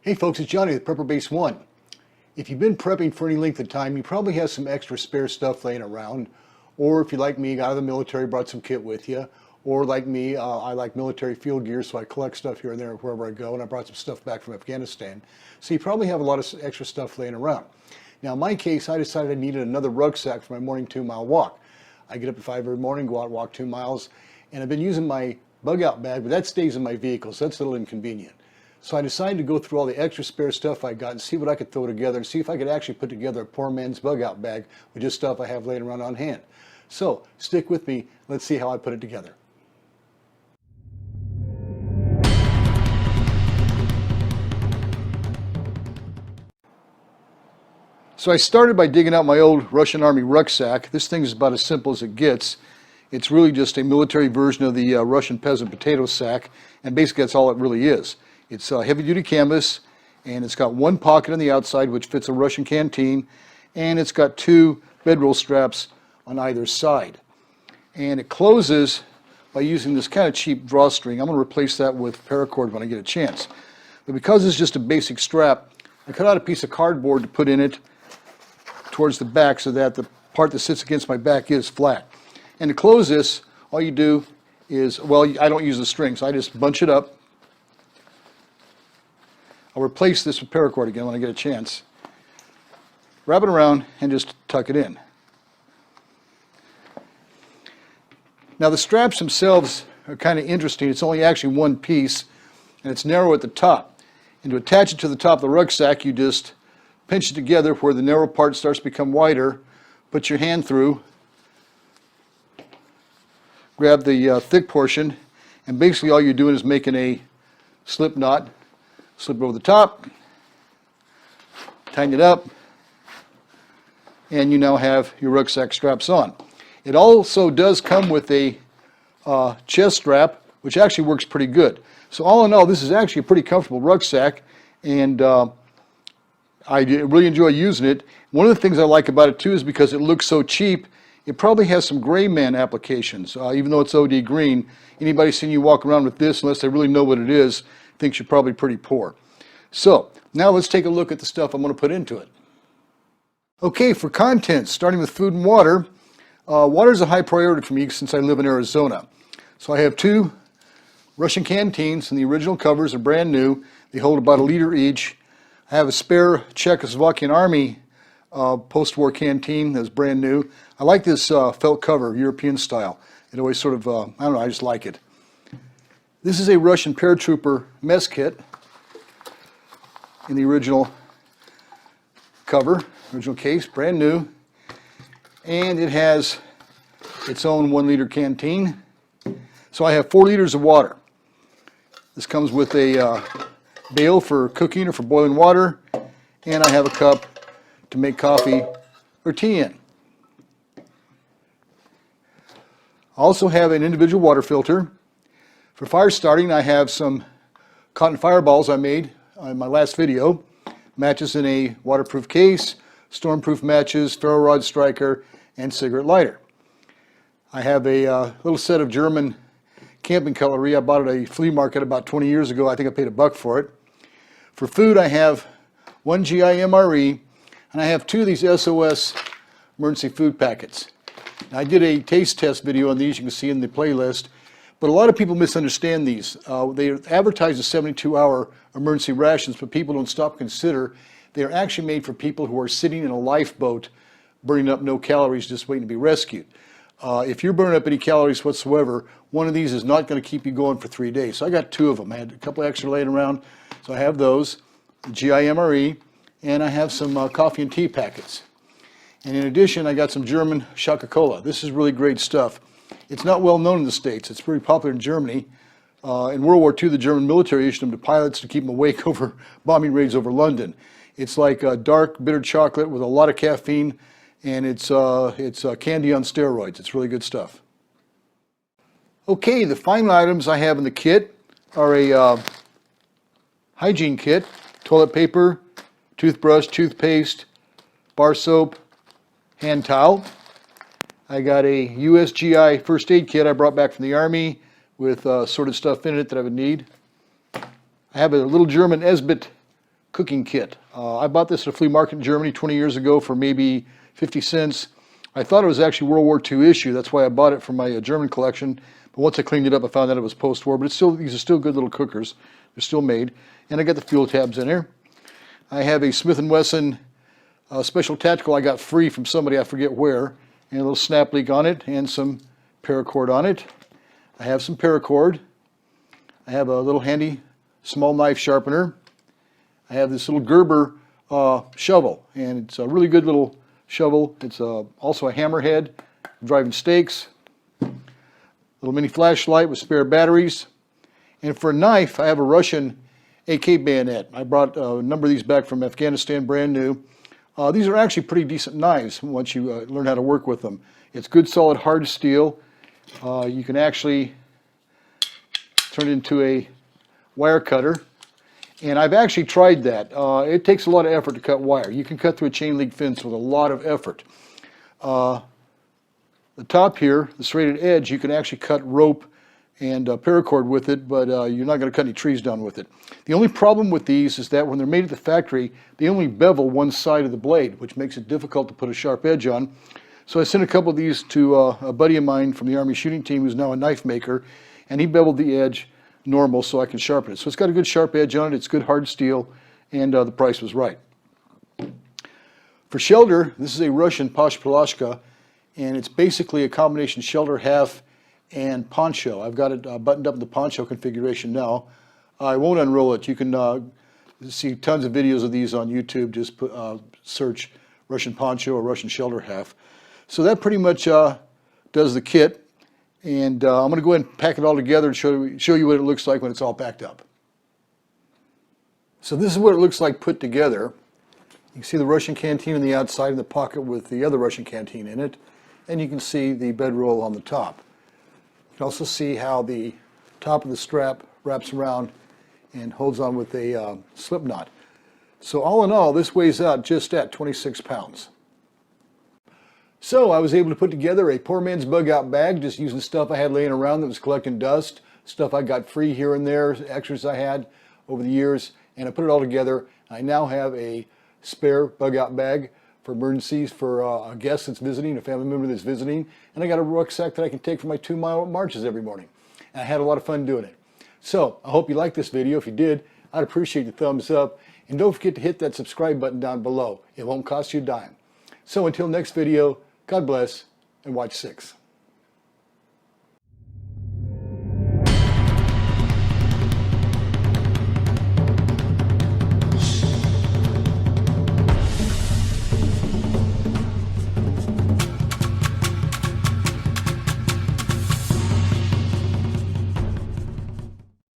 Hey folks, it's Johnny with Prepper Base 1. If you've been prepping for any length of time, you probably have some extra spare stuff laying around. Or if you like me, got out of the military, brought some kit with you. Or like me, I like military field gear, so I collect stuff here and there wherever I go, and I brought some stuff back from Afghanistan. So you probably have a lot of extra stuff laying around. Now in my case, I decided I needed another rucksack for my morning 2-mile walk. I get up at 5 every morning, go out and walk 2 miles, and I've been using my bug out bag, but that stays in my vehicle, so that's a little inconvenient. So I decided to go through all the extra spare stuff I got and see what I could throw together and see if I could actually put together a poor man's bug out bag with just stuff I have laying around on hand. So stick with me, let's see how I put it together. So I started by digging out my old Russian Army rucksack. This thing is about as simple as it gets. It's really just a military version of the Russian peasant potato sack, and basically that's all it really is. It's heavy-duty canvas, and it's got one pocket on the outside which fits a Russian canteen, and it's got 2 bedroll straps on either side. And it closes by using this kind of cheap drawstring. I'm going to replace that with paracord when I get a chance. But because it's just a basic strap, I cut out a piece of cardboard to put in it towards the back so that the part that sits against my back is flat. And to close this, all you do is, well, I don't use the strings. I just bunch it up. I'll replace this with paracord again when I get a chance. Wrap it around and just tuck it in. Now the straps themselves are kind of interesting. It's only actually one piece, and it's narrow at the top. And to attach it to the top of the rucksack, you just pinch it together where the narrow part starts to become wider. Put your hand through, grab the thick portion, and basically all you're doing is making a slip knot. Slip it over the top, tighten it up, and you now have your rucksack straps on. It also does come with a chest strap, which actually works pretty good. So all in all, this is actually a pretty comfortable rucksack, and I really enjoy using it. One of the things I like about it too is because it looks so cheap, it probably has some gray man applications. Even though it's OD green, anybody seen you walk around with this, unless they really know what it is, thinks you're probably pretty poor. So now let's take a look at the stuff I'm going to put into it. Okay, for contents, starting with food and water. Water is a high priority for me since I live in Arizona. So I have 2 Russian canteens, and the original covers are brand new. They hold about 1 liter each. I have a spare Czechoslovakian Army post-war canteen that's brand new. I like this felt cover, European style. It always sort of, I don't know, I just like it. This is a Russian paratrooper mess kit in the original cover, original case, brand new. And it has its own 1 liter canteen. So I have 4 liters of water. This comes with a bale for cooking or for boiling water, and I have a cup to make coffee or tea in. I also have an individual water filter. For fire starting, I have some cotton fireballs I made in my last video, matches in a waterproof case, stormproof matches, ferro rod striker, and cigarette lighter. I have a little set of German camping cutlery. I bought it at a flea market about 20 years ago. I think I paid $1 for it. For food, I have 1 GI MRE, and I have 2 of these SOS emergency food packets. Now, I did a taste test video on these, you can see in the playlist. But a lot of people misunderstand these. They advertise as 72-hour emergency rations, but people don't stop to consider they are actually made for people who are sitting in a lifeboat burning up no calories just waiting to be rescued. If you're burning up any calories whatsoever, one of these is not going to keep you going for 3 days. So I got 2 of them. I had a couple extra laying around, so I have those, GI MRE, and I have some coffee and tea packets. And in addition, I got some German Coca-Cola. This is really great stuff. It's not well known in the States. It's very popular in Germany. In World War II, the German military issued them to pilots to keep them awake over bombing raids over London. It's like dark, bitter chocolate with a lot of caffeine, and it's candy on steroids. It's really good stuff. Okay, the final items I have in the kit are a hygiene kit, toilet paper, toothbrush, toothpaste, bar soap, hand towel. I got a USGI first aid kit I brought back from the Army with assorted stuff in it that I would need. I have a little German Esbit cooking kit. I bought this at a flea market in Germany 20 years ago for maybe 50 cents. I thought it was actually World War II issue. That's why I bought it for my German collection. But once I cleaned it up, I found out it was post-war. But it's still, these are still good little cookers. They're still made. And I got the fuel tabs in here. I have a Smith & Wesson Special Tactical I got free from somebody, I forget where. And a little snap leak on it and some paracord on it. I have some paracord. I have a little handy small knife sharpener. I have this little Gerber shovel, and it's a really good little shovel. It's also a hammerhead, driving stakes. Little mini flashlight with spare batteries. And for a knife, I have a Russian AK bayonet. I brought a number of these back from Afghanistan, brand new. These are actually pretty decent knives once you learn how to work with them. It's good, solid, hard steel. You can actually turn it into a wire cutter. And I've actually tried that. It takes a lot of effort to cut wire. You can cut through a chain link fence with a lot of effort. The top here, the serrated edge, you can actually cut rope and paracord with it, but you're not going to cut any trees down with it. The only problem with these is that when they're made at the factory, they only bevel one side of the blade, which makes it difficult to put a sharp edge on. So I sent a couple of these to a buddy of mine from the Army shooting team who's now a knife maker, and he beveled the edge normal so I can sharpen it. So it's got a good sharp edge on it, it's good hard steel, and the price was right. For shelter, this is a Russian Pashpalashka, and it's basically a combination shelter, half, and poncho. I've got it buttoned up in the poncho configuration now. I won't unroll it. You can see tons of videos of these on YouTube. Just put, search Russian poncho or Russian shelter half. So that pretty much does the kit. And I'm going to go ahead and pack it all together and show you what it looks like when it's all packed up. So this is what it looks like put together. You can see the Russian canteen on the outside in the pocket with the other Russian canteen in it. And you can see the bedroll on the top. You can also see how the top of the strap wraps around and holds on with a slip knot. So all in all, this weighs out just at 26 pounds. So I was able to put together a poor man's bug out bag, just using stuff I had laying around that was collecting dust, stuff I got free here and there, extras I had over the years, and I put it all together. I now have a spare bug out bag for emergencies for a guest that's visiting, a family member that's visiting, and I got a rucksack that I can take for my 2-mile marches every morning. And I had a lot of fun doing it. So I hope you liked this video. If you did, I'd appreciate the thumbs up, and don't forget to hit that subscribe button down below. It won't cost you a dime. So until next video, God bless, and watch 6.